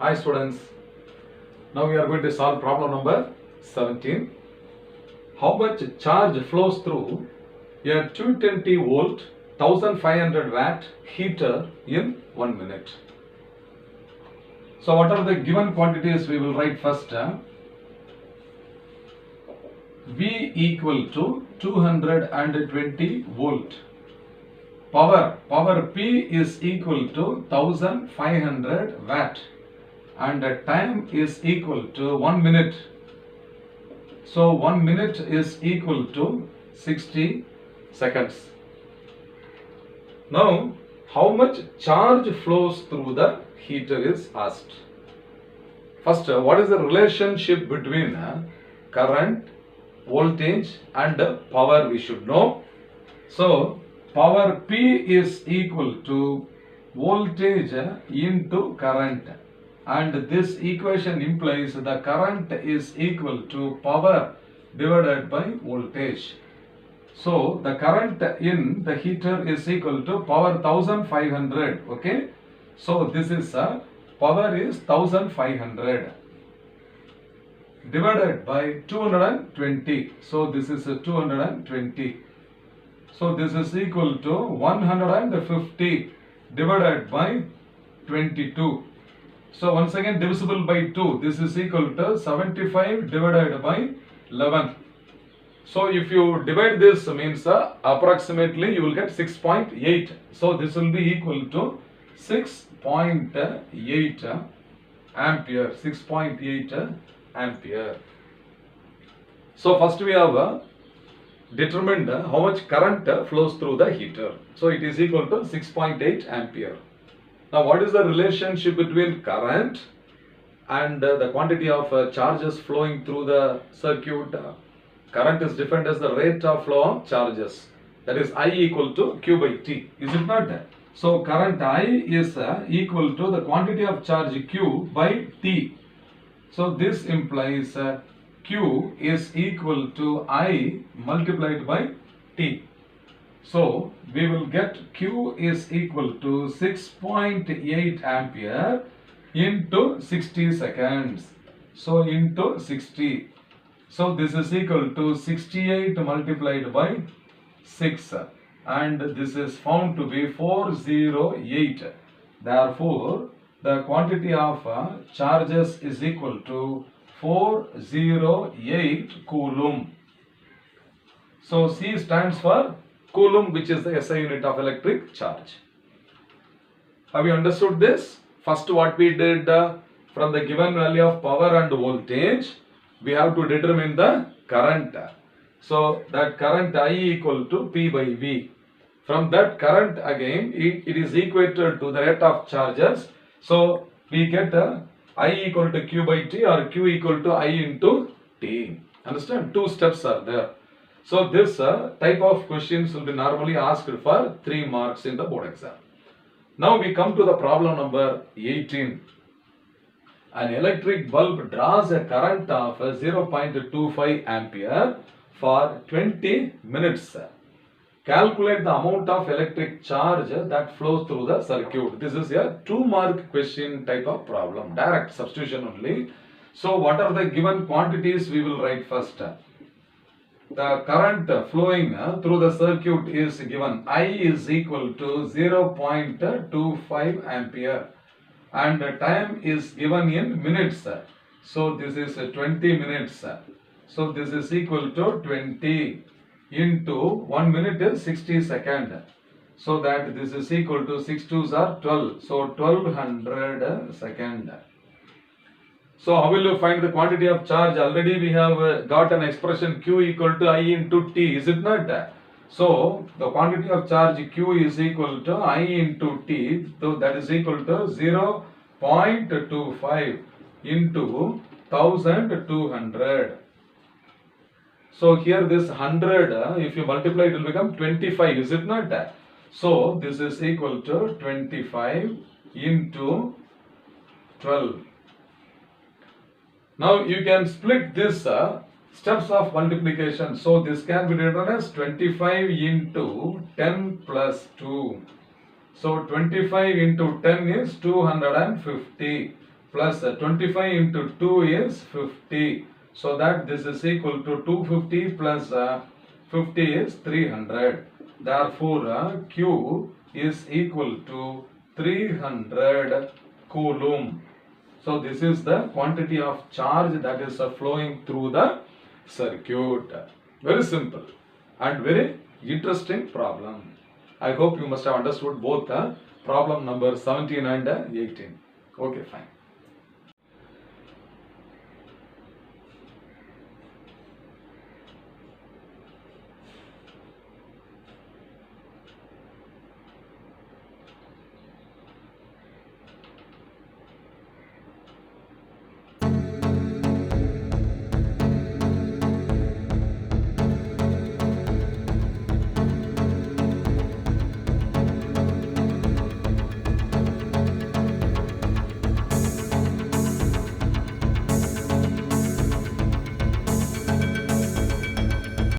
Hi students, now we are going to solve problem number 17. How much charge flows through a 220 volt 1500 watt heater in 1 minute? So what are the given quantities? We will write first. V equal to 220 volt. Power P is equal to 1500 watt. And time is equal to 1 minute. So 1 minute is equal to 60 seconds. Now, how much charge flows through the heater is asked. First, what is the relationship between current, voltage and power we should know. So, power P is equal to voltage into current. And this equation implies the current is equal to power divided by voltage. So the current in the heater is equal to power 1500. Okay. So this is power is 1500 divided by 220. So this is 220. So this is equal to 150 divided by 22. So once again divisible by 2, this is equal to 75 divided by 11. So if you divide this means approximately you will get 6.8. So this will be equal to 6.8 ampere. 6.8 ampere. So first we have determined how much current flows through the heater. So it is equal to 6.8 ampere. Now, what is the relationship between current and the quantity of charges flowing through the circuit? Current is defined as the rate of flow of charges. That is I equal to Q by T. Is it not? So, current I is equal to the quantity of charge Q by T. So, this implies Q is equal to I multiplied by T. So, we will get Q is equal to 6.8 ampere into 60 seconds. So, into 60. So, this is equal to 68 multiplied by 6. And this is found to be 408. Therefore, the quantity of charges is equal to 408 coulomb. So, C stands for Coulomb, which is the SI unit of electric charge. Have you understood this? First, what we did from the given value of power and voltage, we have to determine the current. So, that current I equal to P by V. From that current again, it is equated to the rate of charges. So, we get I equal to Q by T or Q equal to I into T. Understand? Two steps are there. So this type of questions will be normally asked for 3 marks in the board exam. Now we come to the problem number 18. An electric bulb draws a current of 0.25 ampere for 20 minutes. Calculate the amount of electric charge that flows through the circuit. This is a 2-mark question type of problem. Direct substitution only. So what are the given quantities? We will write first. The current flowing through the circuit is given. I is equal to 0.25 ampere and time is given in minutes. So this is 20 minutes. So this is equal to 20 into 1 minute is 60 seconds. So that this is equal to 6 2s are 12. So 1200 seconds. So how will you find the quantity of charge? Already we have got an expression Q equal to I into T, is it not? So the quantity of charge Q is equal to I into T, so that is equal to 0.25 into 1200. So here this 100, if you multiply it will become 25, is it not? So this is equal to 25 into 12. Now you can split this steps of multiplication. So this can be written as 25 into 10 plus 2. So 25 into 10 is 250. plus 25 into 2 is 50. So that this is equal to 250 plus 50 is 300. Therefore, Q is equal to 300 coulomb. So this is the quantity of charge that is flowing through the circuit. Very simple and very interesting problem. I hope you must have understood both problem number 17 and 18. Okay, fine.